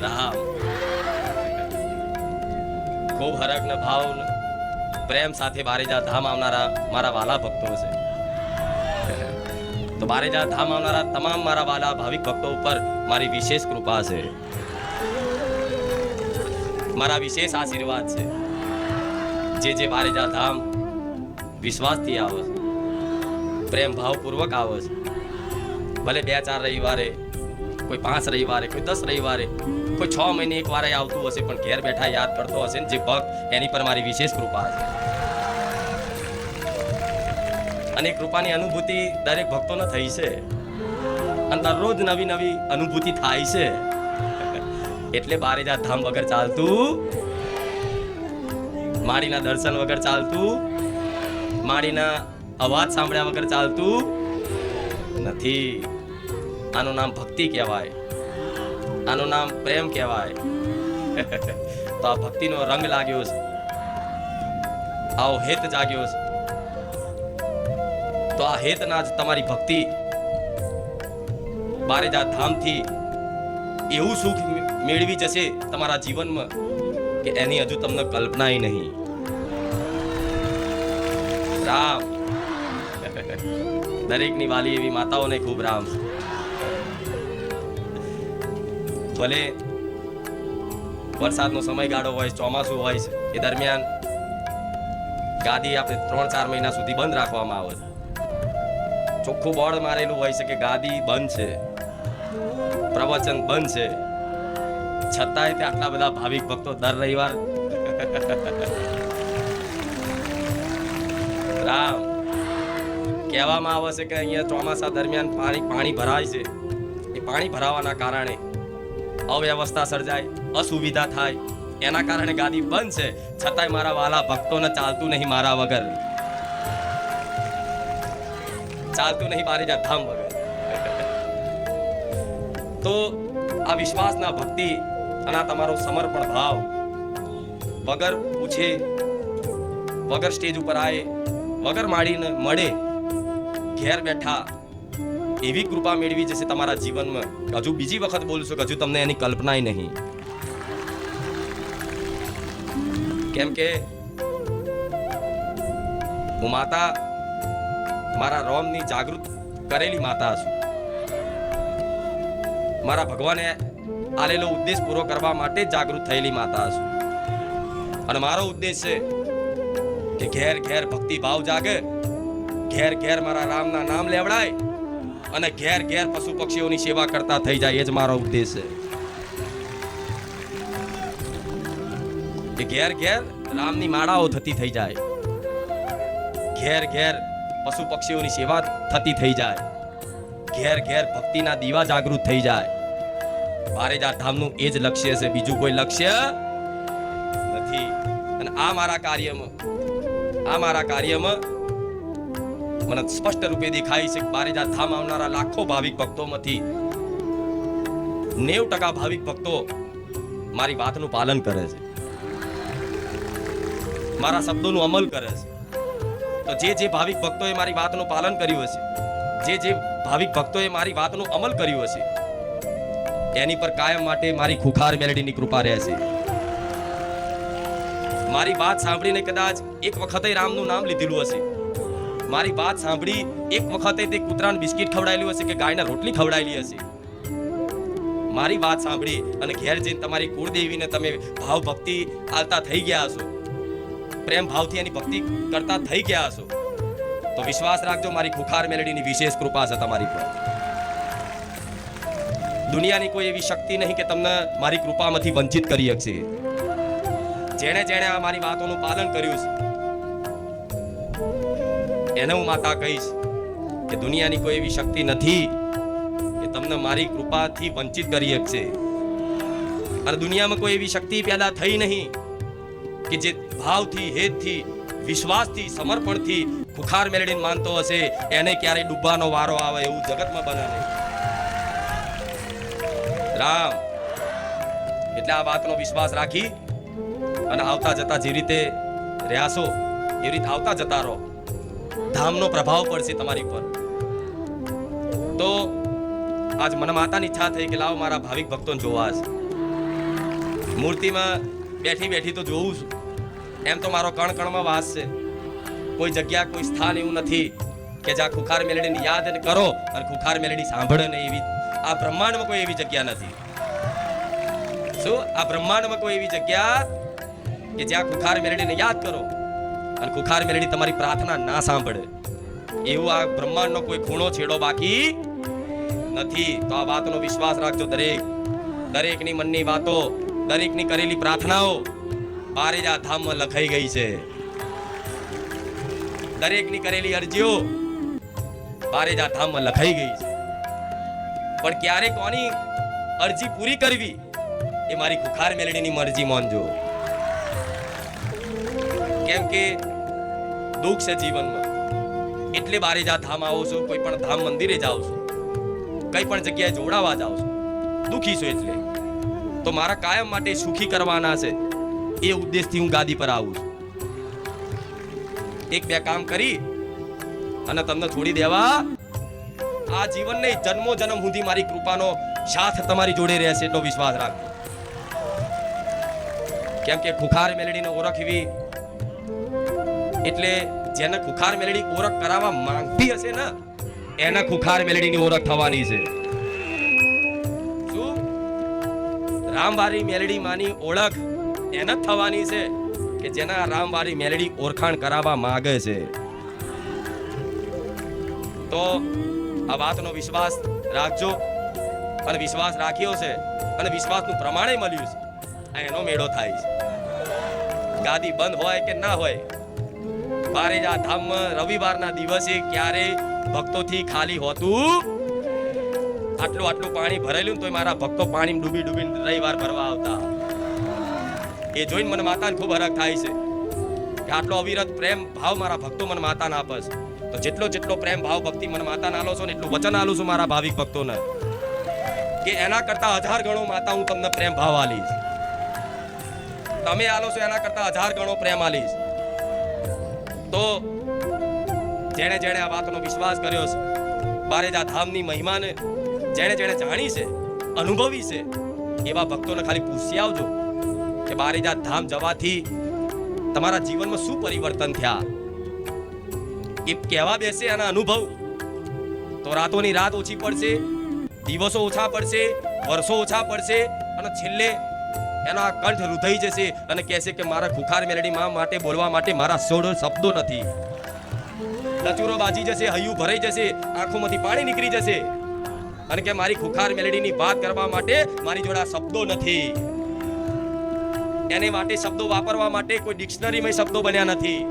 રામ ખૂબ હરખ ને ભાવ ને પ્રેમ સાથે બારેજા ધામ આવનારા મારા વાલા ભક્તો છે. તો બારેજા ધામ આવનારા તમામ મારા વાલા ભાવિક ભક્તો ઉપર મારી વિશેષ કૃપા છે, મારા વિશેષ આશીર્વાદ છે. જે બારેજા ધામ વિશ્વાસથી આવે છે, પ્રેમ ભાવપૂર્વક આવે છે, ભલે 2-4 રવિવારે, કોઈ 5 રવિવારે, કોઈ 10 રવિવારે, કોઈ 6 મહિને એક વાર આવતું હશે, પણ ઘેર બેઠા યાદ કરતો હશે ને જે ભક્ત, એની પર મારી વિશેષ કૃપા છે. અને કૃપાની અનુભૂતિ દરેક ભક્તોને થઈ છે અને દરરોજ નવી નવી અનુભૂતિ થાય છે. એટલે બારેજા ધામ વગર ચાલતું, માળીના દર્શન વગર ચાલતું, માળીના અવાજ સાંભળ્યા વગર ચાલતું નથી. આનું નામ ભક્તિ કહેવાય, આનું નામ પ્રેમ કહેવાય. તો આ ભક્તિનો રંગ લાગ્યો છે, આવો હેત જાગ્યો છે. તો આ હેતના જ તમારી ભક્તિ બારેજા ધામથી એવું સુખ મેળવી જશે તમારા જીવનમાં કે એની હજુ તમને કલ્પના નહીં. રામ દરેકની વાલી એવી માતાઓને ખૂબ રામ. ભલે વરસાદનો સમયગાળો હોય, ચોમાસું હોય છે, એ દરમિયાન ગાદી આપણે 3-4 મહિના સુધી બંધ રાખવામાં આવે છે. ચોખ્ખું બોર્ડ મારેલું હોય છે કે ગાદી બંધ છે, પ્રવચન બંધ છે, છતાંય તે આટલા બધા ભાવિક ભક્તો દર રવિવાર રામ કહેવામાં આવે છે કે અહીંયા ચોમાસા દરમિયાન પાણી ભરાય છે. એ પાણી ભરાવાના કારણે અવ્યવસ્થા સર્જાય, અસુવિધા થાય, એના કારણે ગાદી બંધ છે. છતાંય મારા વાલા ભક્તોને ચાલતું નહીં, મારા વગર ચાલતું નહીં, બારેજા ધામ વગર. તો આ વિશ્વાસના ભક્તિ અને આ તમારો સમર્પણ ભાવ વગર પૂછે, વગર સ્ટેજ ઉપર આવે, વગર માડીને મળે, ઘેર બેઠા એવી કૃપા મેળવી જશે તમારા જીવનમાં. હજુ બીજી વખત બોલશો કે હજુ તમને એની કલ્પના નહીં. કેમ કે હું માતા મારા રોમની જાગૃત કરેલી માતા છું. મારા ભગવાને આલેલો ઉદ્દેશ પૂરો કરવા માટે જાગૃત થયેલી માતા છું. અને મારો ઉદ્દેશ છે કે ઘેર ઘેર ભક્તિ ભાવ જાગે, ઘેર ઘેર મારા રામના નામ લેવડાય અને ઘેર ઘેર પશુ પક્ષીઓની સેવા કરતા થઈ જાય. એ જ મારો ઉદ્દેશ છે કે ઘેર ઘેર રામની માળાઓ થતી થઈ જાય, ઘેર ઘેર પશુ પક્ષીઓની સેવા થતી થઈ જાય, ઘેર ઘેર ભક્તિના દીવા જાગૃત થઈ જાય. બારેજા ધામનું એ જ લક્ષ્ય છે, બીજું કોઈ લક્ષ્ય નથી. અને આ મારા કાર્યમાં મને સ્પષ્ટ રૂપે દેખાય છે કે બારેજા ધામ આવનારા લાખો ભાવિક ભક્તોમાંથી 90% ભાવિક ભક્તો મારી વાતનું પાલન કરે છે, મારા શબ્દોનું અમલ કરે છે. તો જે ભાવિક ભક્તોએ મારી વાતનું પાલન કર્યું હશે, જે ભાવિક ભક્તોએ મારી વાતનું અમલ કર્યું હશે, એની પર કાયમ માટે મારી ખુખાર મેલડીની કૃપા રહેશે. મારી વાત સાંભળીને કદાચ એક વખતે રામનું નામ લીધેલું હશે, મારી વાત સાંભળી એક વખતે તે કૂતરાને બિસ્કિટ ખવડાયેલું હશે કે ગાયના રોટલી ખવડાયેલી હશે, મારી વાત સાંભળી અને ઘેર જઈને તમારી કુળદેવીને તમે ભાવ ભક્તિ આલતા થઈ ગયા હશો, પ્રેમ ભાવથી એની ભક્તિ કરતા થઈ ગયા હશો, તો વિશ્વાસ રાખજો મારી ખુખાર મેલડીની વિશેષ કૃપા છે તમારી પર. દુનિયાની કોઈ એવી શક્તિ નહીં કે તમને મારી કૃપામાંથી વંચિત કરી શકશે. જેણે આ મારી વાતોનું પાલન કર્યું છે એને હું માતા કહીશ કે દુનિયાની કોઈ એવી શક્તિ નથી કે તમને મારી કૃપાથી વંચિત કરી શકશે. અને દુનિયામાં કોઈ એવી શક્તિ પેદા થઈ નહીં કે જે ભાવથી, હેતથી, વિશ્વાસથી, સમર્પણથી ખુખાર મેલડીને માનતો હશે એને ક્યારે ડૂબવાનો વારો આવે એવું જગતમાં બને નહીં. રામ એટલે આ વાતનો વિશ્વાસ રાખી અને આવતા જતા જે રીતે રહ્યા છો એ રીતે આવતા જતા રહો. ધામનો પ્રભાવ પડશે તમારી પર. તો આજ મને માતાની ઈચ્છા થઈ કે લાવો મારા ભાવિક ભક્તોને જોવા છે. મૂર્તિમાં બેઠી બેઠી તો જોઉં છું, એમ તો મારો કણ કણમાં વાસ છે. કોઈ જગ્યા કોઈ સ્થાન એવું નથી કે જ્યાં ખુખાર મેલડીને યાદ કરો અને ખુખાર મેલડી સાંભળે ને એવી આ બ્રહ્માંડમાં કોઈ એવી જગ્યા નથી. શું આ બ્રહ્માંડમાં કોઈ એવી જગ્યા કે જ્યાં ખુખાર મેલડીને યાદ કરો અને ખુખાર મેલડી તમારી પ્રાર્થના ના સાંભળે એવું આ બ્રહ્માંડનો કોઈ ખૂણો છેડો બાકી નથી. તો આ વાતનો વિશ્વાસ રાખજો. દરેકની મનની વાતો, દરેકની કરેલી પ્રાર્થનાઓ બારેજા ધામમાં લખાઈ ગઈ છે. દરેકની કરેલી અરજીઓ બારેજા ધામમાં લખાઈ ગઈ છે. પણ ક્યારે કોની અરજી પૂરી કરવી એ મારી ખુખાર મેલડીની મરજી માનજો. કેમ કે દુઃખ છે જીવનમાં એટલે બારેજા ધામ આવો છો, કોઈ પણ ધામ મંદિરે જાઓ છો, કઈ પણ જગ્યાએ જોડાવા જાઓ છો, દુઃખી છો એટલે તો મારા કાયમ માટે સુખી કરવાના છે એ ઉદ્દેશથી હું ગાદી પર આવું છું. એક બે કામ કરી અને તમને છોડી દેવા આ જીવન નહીં, જન્મો જન્મ સુધી મારી કૃપાનો સાથ તમારી જોડે રહેશે એટલો વિશ્વાસ રાખજો. કેમ કે ખુખાર મેલડીને ઓળખવી એટલે જેને ખુખાર મેલડી ઓળખ કરાવવા માંગતી હશે ને એના ખુખાર મેલડીની ઓળખ થવાની છે. શું રામવારી મેલડી માની ઓળખ એને જ થવાની છે કે જેના રામવારી મેલડી ઓળખાણ કરાવવા માંગે છે. તો આ વાતનો વિશ્વાસ રાખજો અને વિશ્વાસ રાખ્યો છે અને વિશ્વાસનું પ્રમાણે મળ્યું છે એનો મેળો થાય છે. ગાદી બંધ હોય કે ના હોય, બારેજા ધામમાં રવિવારના દિવસે ક્યારે ભક્તોથી ખાલી હોતું આટલું પાણી ભરેલું તો મારા ભક્તો પાણી ડૂબી રવિવાર ભરવા આવતા. એ જોઈને મને માતાને ખૂબ હરખ થાય છે કે આટલો અવિરત પ્રેમ ભાવ મારા ભક્તો મને માતાને આપે છે. તો જેટલો પ્રેમ ભાવ ભક્તિ મને માતાને આલો છો ને એટલું વચન આલું છું મારા ભાવિક ભક્તોને કે એના કરતા 1000 ગણો માતા હું તમને પ્રેમ ભાવ આલીશ. તમે આલો છો એના કરતા 1000 ગણો પ્રેમ આલીશ. તો જેણે આ વાતનો વિશ્વાસ કર્યો છે, બારેજા ધામની મહિમાને જેણે જાણી છે, અનુભવી છે, એવા ભક્તોને ખાલી પૂછી આવજો કે બારેજા ધામ જવાથી તમારા જીવનમાં શું પરિવર્તન થયા. એ કહેવા બેસે એના અનુભવ તો રાતોની રાત ઓછી પડશે, દિવસો ઓછા પડશે, વર્ષો ઓછા પડશે અને છેલ્લે એનો આ કંઠ રૂધાઈ જશે અને કહેશે કે મારા ખુખાર મેલડી માં માટે બોલવા માટે મારા શબ્દો નથી. લચુરો બાજી જશે, હૈયું ભરાઈ જશે, આંખોમાંથી પાણી નીકળી જશે અને કે મારી ખુખાર મેલડીની વાત કરવા માટે મારી જોડે શબ્દો નથી. એને માટે શબ્દો વાપરવા માટે કોઈ ડિક્શનરીમાં શબ્દો બન્યા નથી.